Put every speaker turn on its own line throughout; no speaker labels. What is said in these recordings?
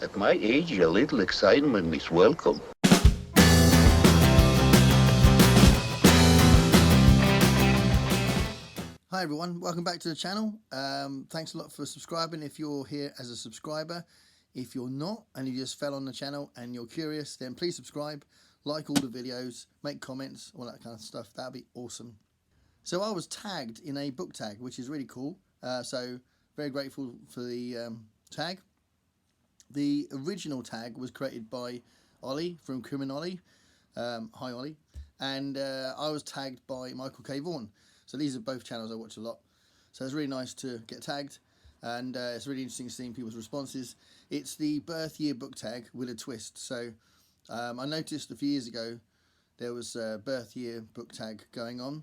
At my age, a little excitement is welcome.
Hi everyone, welcome back to the channel. Thanks a lot for subscribing if you're here as a subscriber. If you're not and you just fell on the channel and you're curious, then please subscribe, like all the videos, make comments, all that kind of stuff. That'd be awesome. So I was tagged in a book tag, which is really cool. So very grateful for the tag. The original tag was created by Olly from Criminolly. Hi Olly. And I was tagged by Michael K Vaughan. So these are both channels I watch a lot. So it's really nice to get tagged, and it's really interesting seeing people's responses. It's the birth year book tag with a twist. So I noticed a few years ago there was a birth year book tag going on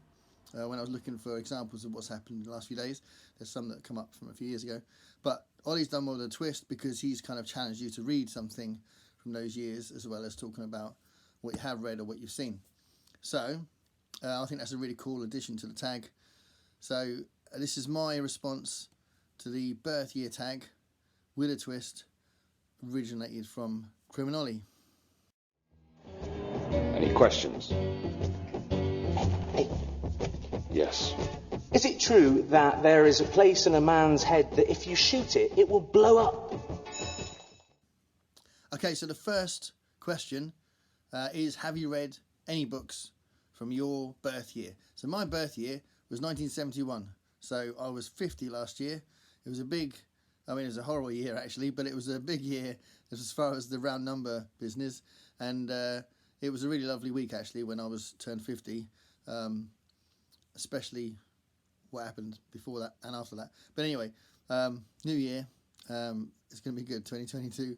when I was looking for examples of what's happened in the last few days. There's some that come up from a few years ago. But Ollie's done more with a twist because he's kind of challenged you to read something from those years as well as talking about what you have read or what you've seen. So I think that's a really cool addition to the tag. So this is my response to the birth year tag with a twist, originated from Criminolly.
Any questions? Yes.
Is it true that there is a place in a man's head that if you shoot it, it will blow up?
Okay, so the first question is, have you read any books from your birth year? So my birth year was 1971. So I was 50 last year. It was a big, I mean, it was a horrible year actually, but it was a big year as far as the round number business. And it was a really lovely week actually when I was turned 50, especially what happened before that and after that. But anyway, new year, it's going to be good, 2022.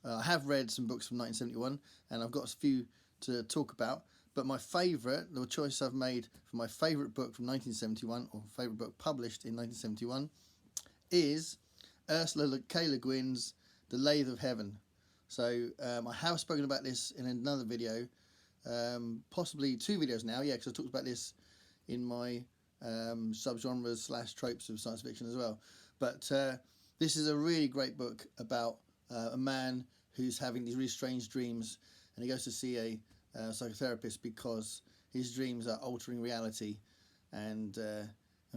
I have read some books from 1971 and I've got a few to talk about. But my favourite, the choice I've made for my favourite book from 1971, or favourite book published in 1971, is Ursula K. Le Guin's The Lathe of Heaven. So I have spoken about this in another video, possibly 2 videos now, yeah, because I talked about this in my subgenres / tropes of science fiction as well. But this is a really great book about a man who's having these really strange dreams, and he goes to see a psychotherapist because his dreams are altering reality, and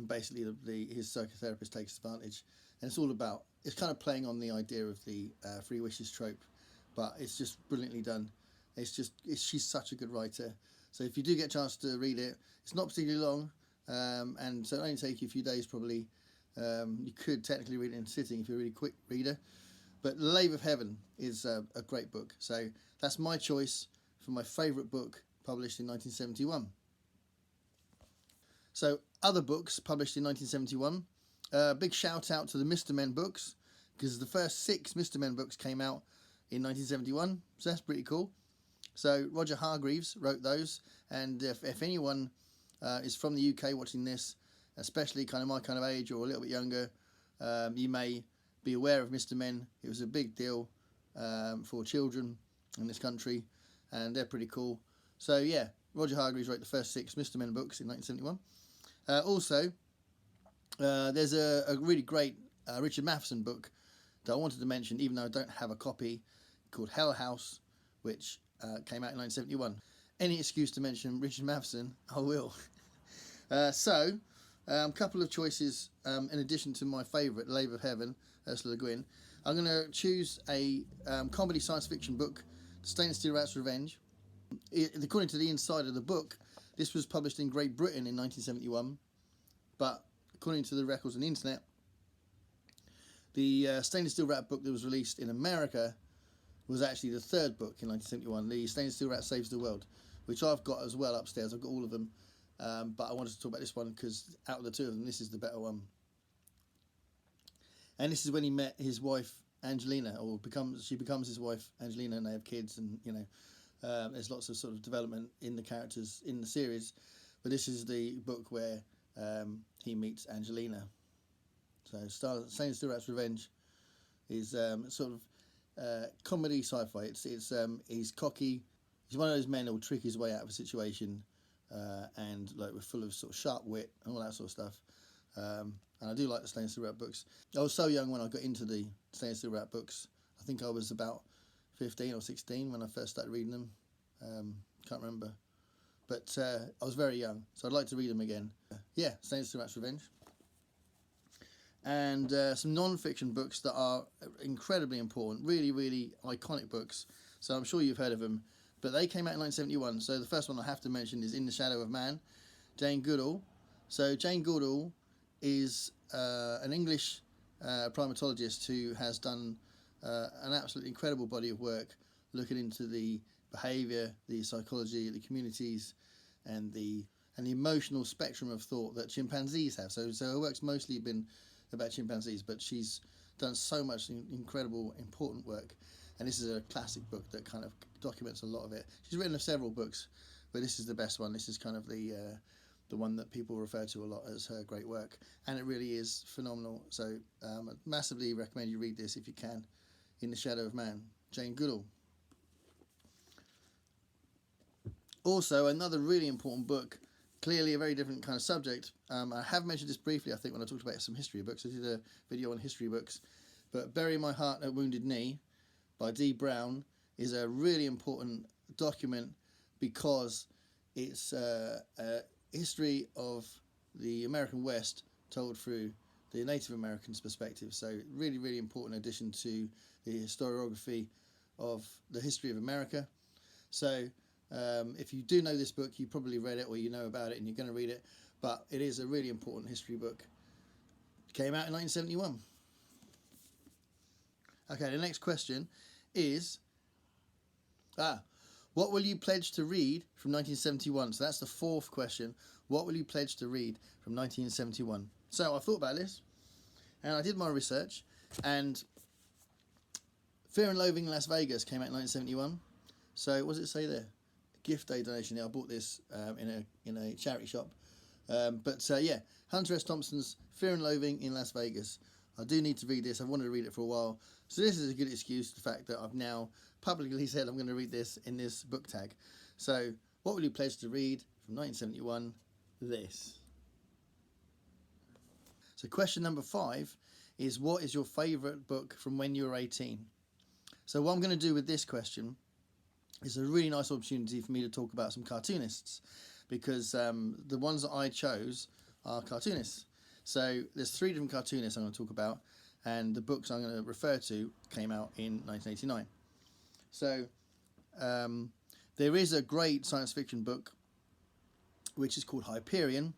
basically his psychotherapist takes advantage. And it's all about, it's kind of playing on the idea of the 3 wishes trope, but it's just brilliantly done. She's such a good writer. So if you do get a chance to read it, it's not particularly long, and so it'll only take you a few days probably. You could technically read it in a sitting if you're a really quick reader. But The Lathe of Heaven is a great book. So that's my choice for my favourite book published in 1971. So other books published in 1971. Big shout out to the Mr. Men books, because the first 6 Mr. Men books came out in 1971. So that's pretty cool. So Roger Hargreaves wrote those, and if anyone is from the UK watching this, especially kind of my kind of age or a little bit younger, you may be aware of Mr. Men. It was a big deal for children in this country, and they're pretty cool. So yeah, Roger Hargreaves wrote the first 6 Mr. Men books in 1971. Also, there's a really great Richard Matheson book that I wanted to mention, even though I don't have a copy, called Hell House, which came out in 1971. Any excuse to mention Richard Matheson, I will. So, a couple of choices in addition to my favourite, Lathe of Heaven, Ursula Le Guin. I'm going to choose a comedy science fiction book, Stainless Steel Rat's Revenge. According to the inside of the book, this was published in Great Britain in 1971, but according to the records on the internet, the Stainless Steel Rat book that was released in America was actually the 3rd book in 1971, the Stainless Steel Rat Saves the World, which I've got as well upstairs. I've got all of them, but I wanted to talk about this one because out of the 2 of them, this is the better one. And this is when he met his wife Angelina, or she becomes his wife Angelina, and they have kids, and you know, there's lots of sort of development in the characters in the series. But this is the book where he meets Angelina. So Stainless Steel Rat's Revenge is sort of comedy sci-fi. He's cocky. He's one of those men who will trick his way out of a situation, and like we're full of sort of sharp wit and all that sort of stuff. And I do like the Stainless Steel Rat books. I was so young when I got into the Stainless Steel Rat books. I think I was about 15 or 16 when I first started reading them. Can't remember. But I was very young, so I'd like to read them again. Yeah, Saints Too Much Revenge. And some non-fiction books that are incredibly important, really, really iconic books. So I'm sure you've heard of them. But they came out in 1971. So the first one I have to mention is In the Shadow of Man, Jane Goodall. So Jane Goodall is an English primatologist who has done an absolutely incredible body of work looking into the behaviour, the psychology, the communities, and the emotional spectrum of thought that chimpanzees have. So her work's mostly been about chimpanzees, but she's done so much incredible, important work. And this is a classic book that kind of documents a lot of it. She's written several books, but this is the best one. This is kind of the one that people refer to a lot as her great work, and it really is phenomenal. So I massively recommend you read this if you can. In the Shadow of Man, Jane Goodall. Also, another really important book, clearly a very different kind of subject. I have mentioned this briefly, I think, when I talked about some history books. I did a video on history books, but Bury My Heart at Wounded Knee by Dee Brown is a really important document because it's a history of the American West told through the Native Americans' perspective. So really, really important addition to the historiography of the history of America. So if you do know this book, you probably read it or you know about it and you're going to read it, but it is a really important history book. It came out in 1971. Okay, the next question is, what will you pledge to read from 1971? So that's the fourth question. What will you pledge to read from 1971? So I thought about this, and I did my research, and Fear and Loathing in Las Vegas came out in 1971. So what does it say there? Gift day donation. I bought this in a charity shop. Yeah, Hunter S. Thompson's Fear and Loathing in Las Vegas. I do need to read this. I've wanted to read it for a while. So this is a good excuse, the fact that I've now publicly said I'm going to read this in this book tag. So what will you pledge to read from 1971? This. So question number 5 is, what is your favourite book from when you were 18? So what I'm going to do with this question is a really nice opportunity for me to talk about some cartoonists, because the ones that I chose are cartoonists. So there's 3 different cartoonists I'm going to talk about, and the books I'm going to refer to came out in 1989. So there is a great science fiction book which is called Hyperion,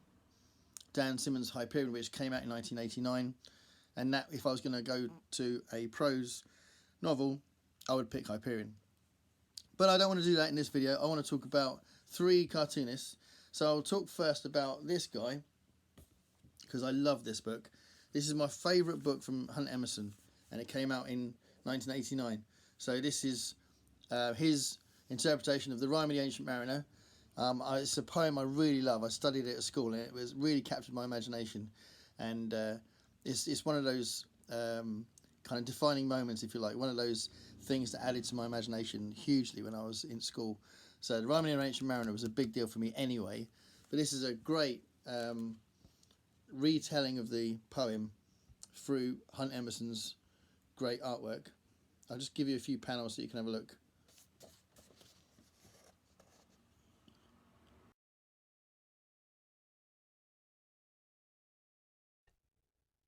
Dan Simmons' Hyperion, which came out in 1989, and that, if I was going to go to a prose novel, I would pick Hyperion. But I don't want to do that in this video. I want to talk about 3 cartoonists. So I'll talk first about this guy, because I love this book. This is my favourite book from Hunt Emerson, and it came out in 1989. So this is his interpretation of The Rime of the Ancient Mariner. It's a poem I really love. I studied it at school, and it was really captured my imagination. And it's one of those kind of defining moments, if you like, one of those things that added to my imagination hugely when I was in school. So The Rime of the Ancient Mariner was a big deal for me anyway, but this is a great retelling of the poem through Hunt Emerson's great artwork. I'll just give you a few panels so you can have a look.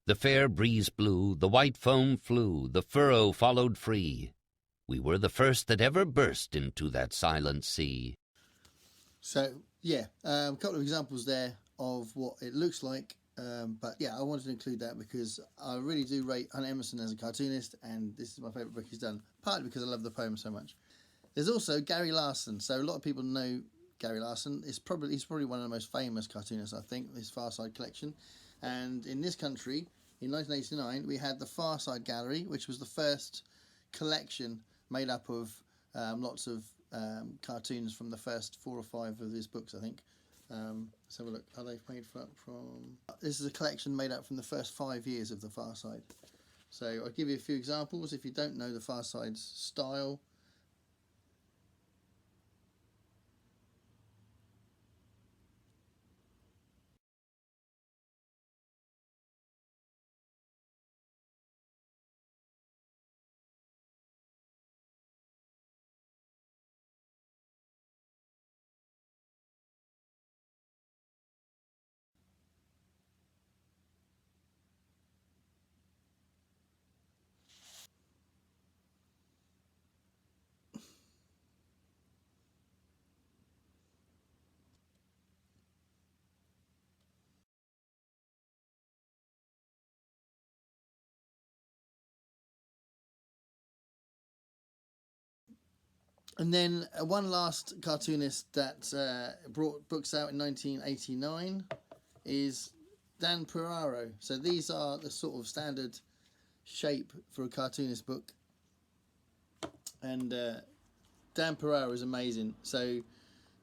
The fair breeze blew, the white foam flew, the furrow followed free. We were the first that ever burst into that silent sea.
So, yeah, a couple of examples there of what it looks like. But yeah, I wanted to include that because I really do rate Hunt Emerson as a cartoonist, and this is my favourite book he's done, partly because I love the poem so much. There's also Gary Larson. So a lot of people know Gary Larson. He's probably one of the most famous cartoonists, I think, this Far Side collection. And in this country, in 1989, we had the Far Side Gallery, which was the first collection made up of lots of cartoons from the first 4 or 5 of his books, I think. Let's have a look. Are they made from? This is a collection made up from the first 5 years of the Far Side. So I'll give you a few examples if you don't know the Far Side's style. And then one last cartoonist that brought books out in 1989 is Dan Peraro. So these are the sort of standard shape for a cartoonist book. And Dan Peraro is amazing. So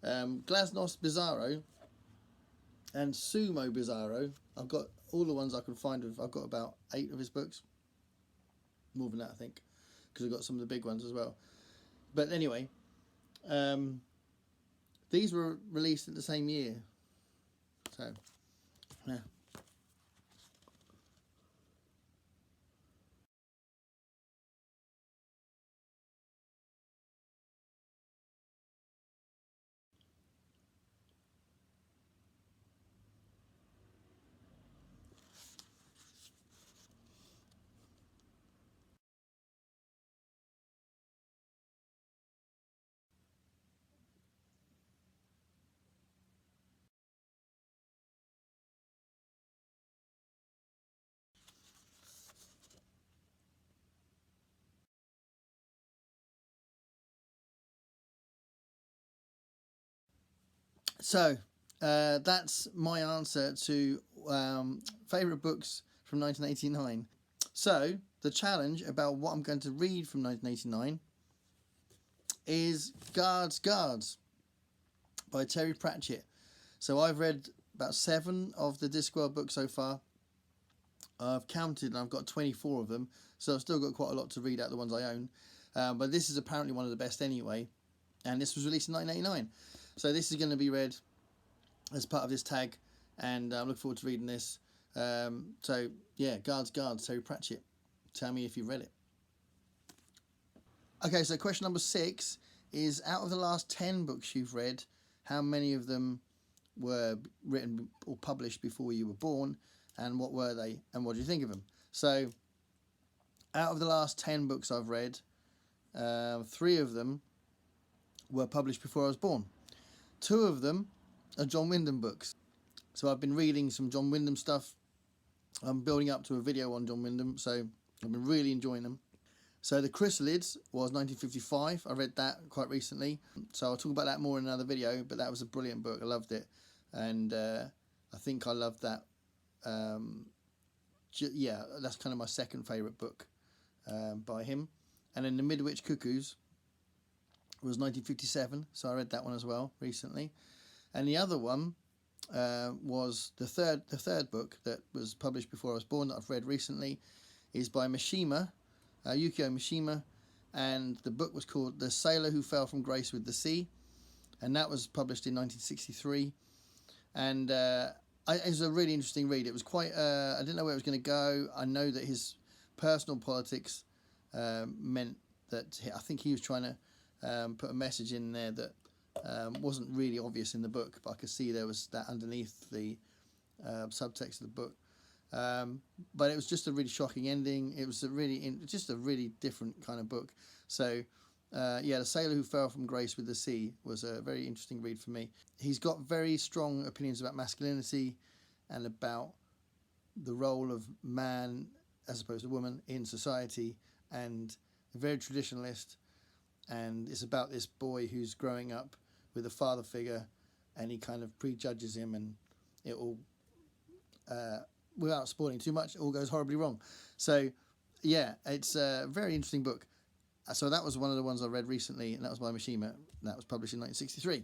Glasnost Bizarro and Sumo Bizarro, I've got all the ones I can find. I've got about 8 of his books. More than that, I think, because I've got some of the big ones as well. But anyway, these were released in the same year. So, yeah. So, that's my answer to favourite books from 1989. So, the challenge about what I'm going to read from 1989 is Guards by Terry Pratchett. So, I've read about 7 of the Discworld books so far. I've counted and I've got 24 of them, so I've still got quite a lot to read out, the ones I own. But this is apparently one of the best anyway, and this was released in 1989. So this is going to be read as part of this tag, and I'm looking forward to reading this. So yeah, Guards, Terry Pratchett. Tell me if you've read it. Okay, so question number 6 is, out of the last 10 books you've read, how many of them were written or published before you were born, and what were they, and what do you think of them? So, out of the last 10 books I've read, 3 of them were published before I was born. 2 of them are John Wyndham books. So I've been reading some John Wyndham stuff. I'm building up to a video on John Wyndham, so I've been really enjoying them. So The Chrysalids was 1955. I read that quite recently. So I'll talk about that more in another video, but that was a brilliant book. I loved it. And I think I loved that. Yeah, that's kind of my second favourite book by him. And then The Midwich Cuckoos was 1957, so I read that one as well recently. And the other one was the third book that was published before I was born that I've read recently, is by Mishima, Yukio Mishima, and the book was called The Sailor Who Fell from Grace with the Sea, and that was published in 1963. And it was a really interesting read. It was quite, I didn't know where it was going to go. I know that his personal politics meant that I think he was trying to put a message in there that wasn't really obvious in the book, but I could see there was that underneath the subtext of the book. But it was just a really shocking ending. It was just a really different kind of book. So yeah, The Sailor Who Fell from Grace with the Sea was a very interesting read for me. He's got very strong opinions about masculinity and about the role of man as opposed to woman in society, and very traditionalist. And it's about this boy who's growing up with a father figure, and he kind of prejudges him, and it all, without spoiling too much, it all goes horribly wrong. So yeah, it's a very interesting book. So that was one of the ones I read recently, and that was by Mishima. That was published in 1963.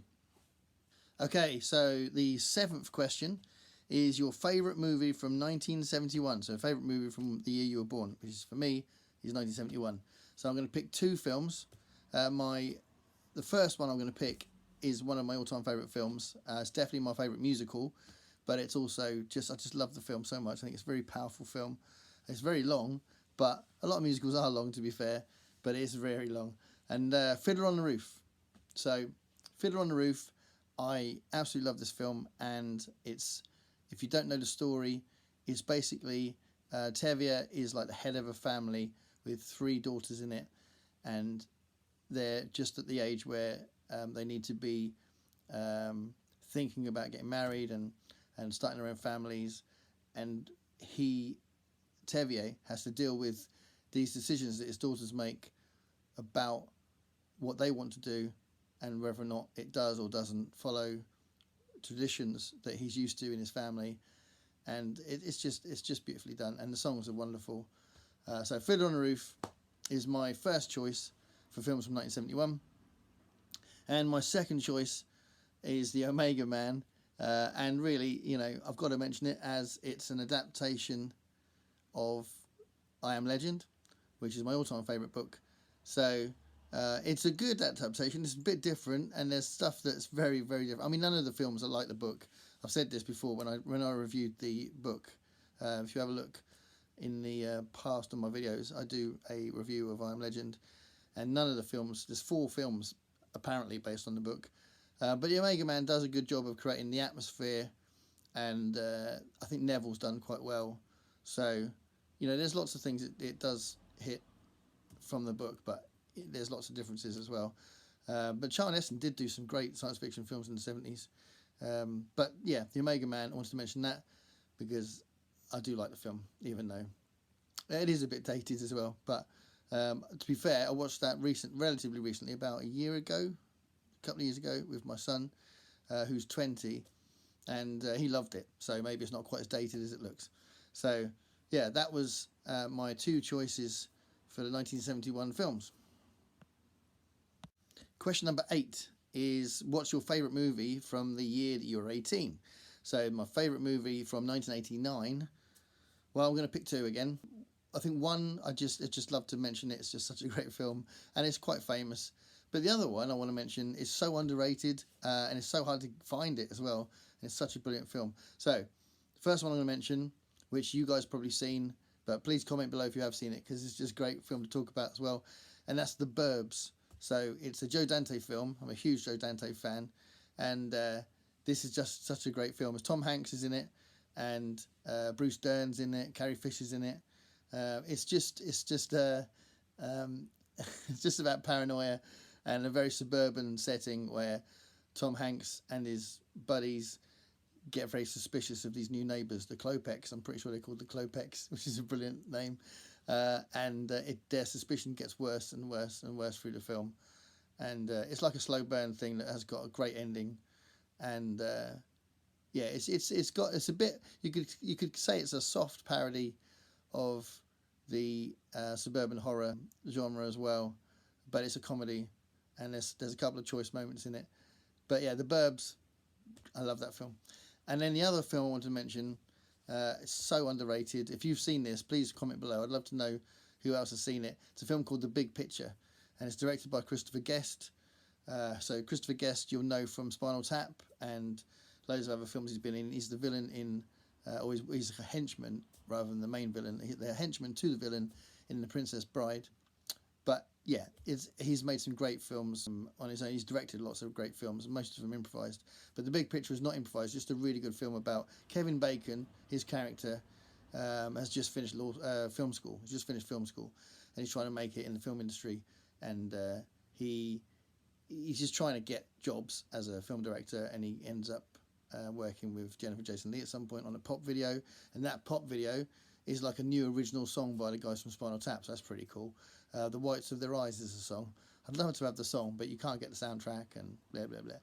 Okay, so the 7th question is your favourite movie from 1971. So favourite movie from the year you were born, which is, for me, is 1971. So I'm going to pick 2 films. The first one I'm going to pick is one of my all-time favourite films. It's definitely my favourite musical, but it's also I just love the film so much. I think it's a very powerful film. It's very long, but a lot of musicals are long, to be fair, but it is very long. And Fiddler on the Roof. So Fiddler on the Roof, I absolutely love this film, and it's, if you don't know the story, it's basically Tevye is like the head of a family with 3 daughters in it, and they're just at the age where they need to be thinking about getting married and starting their own families, and Tevye has to deal with these decisions that his daughters make about what they want to do, and whether or not it does or doesn't follow traditions that he's used to in his family. And it's just beautifully done, and the songs are wonderful. So Fiddler on the Roof is my first choice for films from 1971, and my second choice is The Omega Man. And really, I've got to mention it as it's an adaptation of I Am Legend, which is my all-time favourite book. So it's a good adaptation. It's a bit different, and there's stuff that's very, very different. I mean, none of the films are like the book. I've said this before when I reviewed the book. If you have a look in the past on my videos, I do a review of I Am Legend, and none of the films. There's 4 films apparently based on the book, but the Omega Man does a good job of creating the atmosphere, and I think Neville's done quite well. So, there's lots of things it does hit from the book, but there's lots of differences as well. But Charlton Heston did do some great science fiction films in the 70s. But yeah, The Omega Man, I wanted to mention that because I do like the film, even though it is a bit dated as well. But to be fair, I watched that relatively recently, about a couple of years ago, with my son, who's 20, and he loved it. So maybe it's not quite as dated as it looks. So yeah, that was my 2 choices for the 1971 films. Question number 8 is, what's your favourite movie from the year that you were 18? So my favourite movie from 1989, well, I'm going to pick 2 again. I think one, I just love to mention it. It's just such a great film, and it's quite famous. But the other one I want to mention is so underrated, and it's so hard to find it as well. And it's such a brilliant film. So the first one I'm going to mention, which you guys probably seen, but please comment below if you have seen it, because it's just a great film to talk about as well. And that's The Burbs. So it's a Joe Dante film. I'm a huge Joe Dante fan, and this is just such a great film. Tom Hanks is in it, and Bruce Dern's in it. Carrie Fisher's in it. It's just it's just about paranoia and a very suburban setting where Tom Hanks and his buddies get very suspicious of these new neighbours, the Klopeks. I'm pretty sure they're called the Klopeks, which is a brilliant name. And their suspicion gets worse and worse and worse through the film, and it's like a slow burn thing that has got a great ending, and yeah, it's a bit, you could say it's a soft parody of the suburban horror genre as well, but it's a comedy, and there's a couple of choice moments in it. But yeah, The Burbs, I love that film. And then the other film I want to mention, it's so underrated. If you've seen this, please comment below. I'd love to know who else has seen it. It's a film called The Big Picture, and it's directed by Christopher Guest. So Christopher Guest, you'll know from Spinal Tap and loads of other films he's been in. He's the villain in, or he's a henchman rather than the main villain. They're a henchman to the villain in The Princess Bride. But yeah, he's made some great films on his own. He's directed lots of great films, most of them improvised. But The Big Picture is not improvised, just a really good film about Kevin Bacon. His character has just finished film school. He's just finished film school, and he's trying to make it in the film industry. And he's just trying to get jobs as a film director, and he ends up working with Jennifer Jason Leigh at some point on a pop video. And that pop video is like a new original song by the guys from Spinal Tap, so that's pretty cool. The Whites of Their Eyes is a song. I'd love to have the song, but you can't get the soundtrack and blah, blah, blah.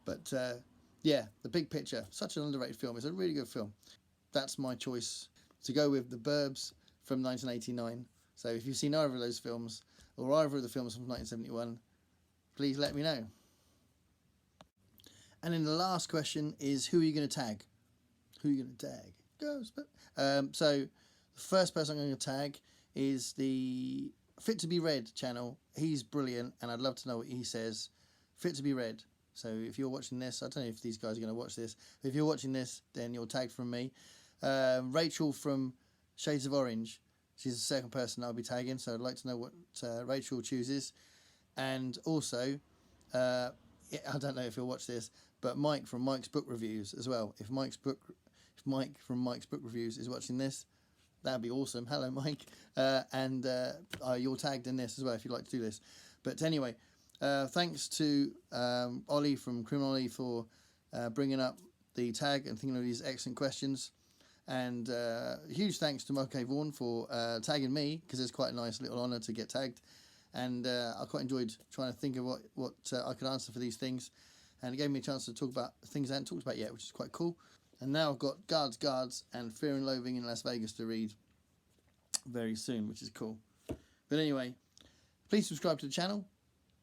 But yeah, The Big Picture, such an underrated film. It's a really good film. That's my choice to go with The Burbs from 1989. So if you've seen either of those films, or either of the films from 1971, please let me know. And then the last question is, who are you going to tag? Who are you going to tag? So the first person I'm going to tag is the Fit to Be Read channel. He's brilliant, and I'd love to know what he says. Fit to Be Read. So if you're watching this, I don't know if these guys are going to watch this, but if you're watching this, then you're tagged from me. Rachel from Shades of Orange, she's the second person I'll be tagging, so I'd like to know what Rachel chooses. And also, I don't know if you'll watch this, but Mike from Mike's Book Reviews as well. If Mike from Mike's Book Reviews is watching this, that'd be awesome. Hello, Mike. And you're tagged in this as well if you'd like to do this. But anyway, thanks to Olly from Criminolly for bringing up the tag and thinking of these excellent questions. And huge thanks to Michael K Vaughan for tagging me, because it's quite a nice little honour to get tagged. and I quite enjoyed trying to think of what I could answer for these things, and it gave me a chance to talk about things I hadn't talked about yet, which is quite cool. And now I've got Guards, and Fear and Loathing in Las Vegas to read very soon, which is cool. But anyway, please subscribe to the channel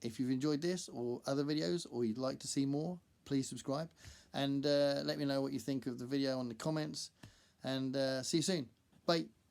if you've enjoyed this or other videos, or you'd like to see more. Please subscribe, and let me know what you think of the video on the comments, and see you soon. Bye.